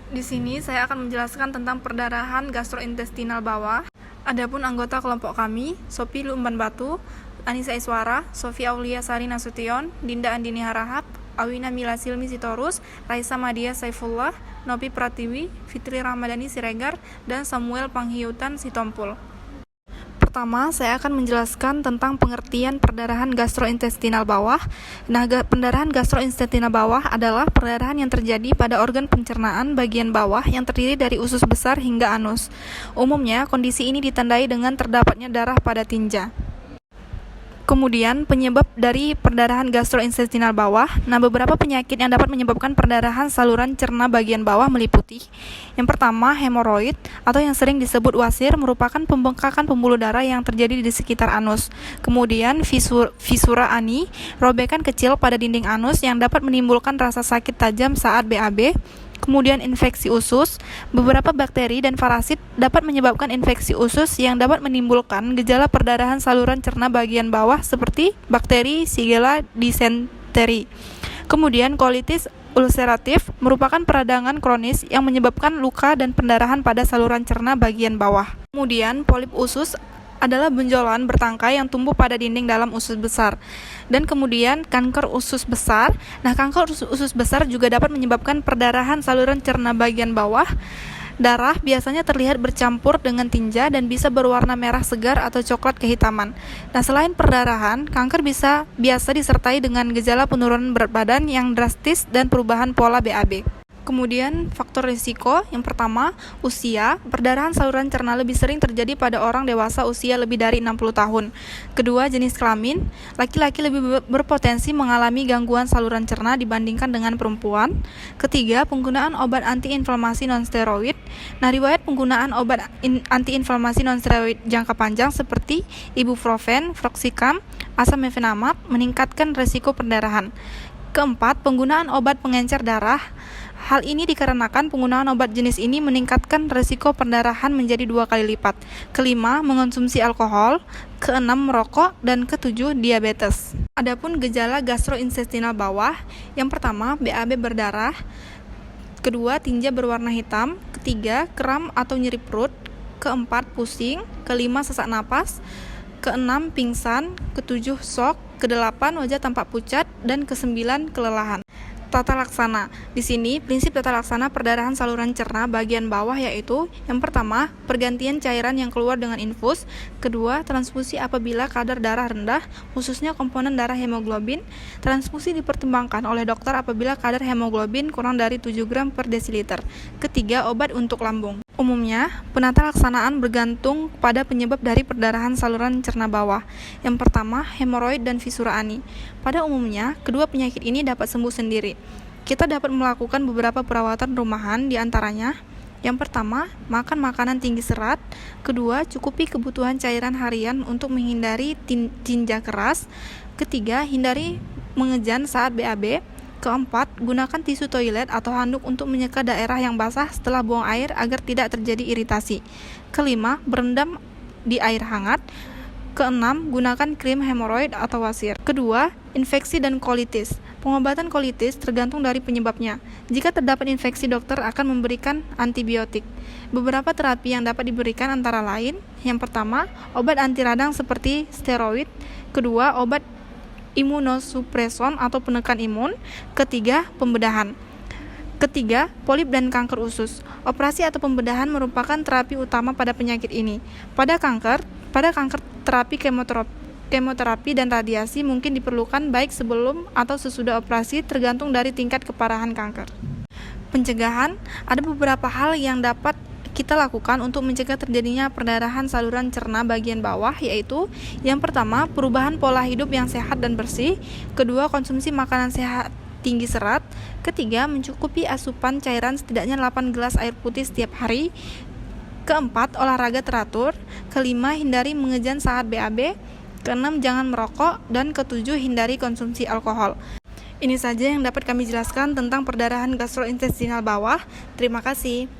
Di sini saya akan menjelaskan tentang perdarahan gastrointestinal bawah. Adapun anggota kelompok kami, Sophie Lumban Batu, Anissa Iswara, Sofia Aulia Sari Nasution, Dinda Andini Harahap, Awina Mila Silmi Sitorus, Raisa Madia Saifullah, Nopi Pratiwi, Fitri Ramadhani Siregar, dan Samuel Panghiutan Sitompul. Pertama, saya akan menjelaskan tentang pengertian perdarahan gastrointestinal bawah. Nah, pendarahan gastrointestinal bawah adalah perdarahan yang terjadi pada organ pencernaan bagian bawah yang terdiri dari usus besar hingga anus. Umumnya, kondisi ini ditandai dengan terdapatnya darah pada tinja. Kemudian, penyebab dari perdarahan gastrointestinal bawah. Nah, beberapa penyakit yang dapat menyebabkan perdarahan saluran cerna bagian bawah meliputi: yang pertama, hemoroid atau yang sering disebut wasir, merupakan pembengkakan pembuluh darah yang terjadi di sekitar anus. Kemudian, fisura ani, robekan kecil pada dinding anus yang dapat menimbulkan rasa sakit tajam saat BAB. Kemudian infeksi usus. Beberapa bakteri dan parasit dapat menyebabkan infeksi usus yang dapat menimbulkan gejala perdarahan saluran cerna bagian bawah seperti bakteri Shigella dysentery. Kemudian kolitis ulceratif merupakan peradangan kronis yang menyebabkan luka dan pendarahan pada saluran cerna bagian bawah. Kemudian polip usus adalah benjolan bertangkai yang tumbuh pada dinding dalam usus besar. Dan kemudian kanker usus besar. Nah, kanker usus besar juga dapat menyebabkan perdarahan saluran cerna bagian bawah. Darah biasanya terlihat bercampur dengan tinja dan bisa berwarna merah segar atau coklat kehitaman. Nah, selain perdarahan, kanker biasa disertai dengan gejala penurunan berat badan yang drastis dan perubahan pola BAB. Kemudian faktor risiko, yang pertama, usia. Perdarahan saluran cerna lebih sering terjadi pada orang dewasa usia lebih dari 60 tahun. Kedua, jenis kelamin. Laki-laki lebih berpotensi mengalami gangguan saluran cerna dibandingkan dengan perempuan. Ketiga, penggunaan obat antiinflamasi non-steroid. Nah, riwayat penggunaan obat antiinflamasi non-steroid jangka panjang seperti ibuprofen, froxicam, asam mefenamap meningkatkan risiko perdarahan. Keempat, penggunaan obat pengencer darah. Hal ini dikarenakan penggunaan obat jenis ini meningkatkan risiko perdarahan menjadi 2 kali lipat. Kelima, mengonsumsi alkohol. Keenam, merokok. Dan ketujuh, diabetes. Adapun gejala gastrointestinal bawah, yang pertama, BAB berdarah. Kedua, tinja berwarna hitam. Ketiga, kram atau nyeri perut. Keempat, pusing. Kelima, sesak napas. Keenam, pingsan. Ketujuh, shock. Kedelapan, wajah tampak pucat. Dan kesembilan, kelelahan. Tata laksana. Di sini, prinsip tata laksana perdarahan saluran cerna bagian bawah yaitu: yang pertama, pergantian cairan yang keluar dengan infus. Kedua, transfusi apabila kadar darah rendah, khususnya komponen darah hemoglobin. Transfusi dipertimbangkan oleh dokter apabila kadar hemoglobin kurang dari 7 gram per desiliter. Ketiga, obat untuk lambung. Umumnya, penata laksanaan bergantung pada penyebab dari perdarahan saluran cerna bawah. Yang pertama, hemoroid dan fisura ani. Pada umumnya, kedua penyakit ini dapat sembuh sendiri. Kita dapat melakukan beberapa perawatan rumahan, di antaranya: yang pertama, makan makanan tinggi serat. Kedua, cukupi kebutuhan cairan harian untuk menghindari tinja keras. Ketiga, hindari mengejan saat BAB. Keempat, gunakan tisu toilet atau handuk untuk menyeka daerah yang basah setelah buang air agar tidak terjadi iritasi. Kelima, berendam di air hangat. Keenam, gunakan krim hemoroid atau wasir. Kedua, infeksi dan kolitis. Pengobatan kolitis tergantung dari penyebabnya. Jika terdapat infeksi, dokter akan memberikan antibiotik. Beberapa terapi yang dapat diberikan antara lain: yang pertama, obat anti radang seperti steroid. Kedua, obat imunosupreson atau penekan imun. Ketiga, pembedahan. Ketiga, polip dan kanker usus. Operasi atau pembedahan merupakan terapi utama pada penyakit ini. Pada kanker terapi kemoterapi dan radiasi mungkin diperlukan baik sebelum atau sesudah operasi, tergantung dari tingkat keparahan kanker. Pencegahan, ada beberapa hal yang dapat kita lakukan untuk mencegah terjadinya perdarahan saluran cerna bagian bawah, yaitu: yang pertama, perubahan pola hidup yang sehat dan bersih. Kedua, konsumsi makanan sehat tinggi serat. Ketiga, mencukupi asupan cairan setidaknya 8 gelas air putih setiap hari. Keempat, olahraga teratur. Kelima, hindari mengejan saat BAB. Keenam, jangan merokok. Dan ketujuh, hindari konsumsi alkohol. Ini saja yang dapat kami jelaskan tentang perdarahan gastrointestinal bawah. Terima kasih.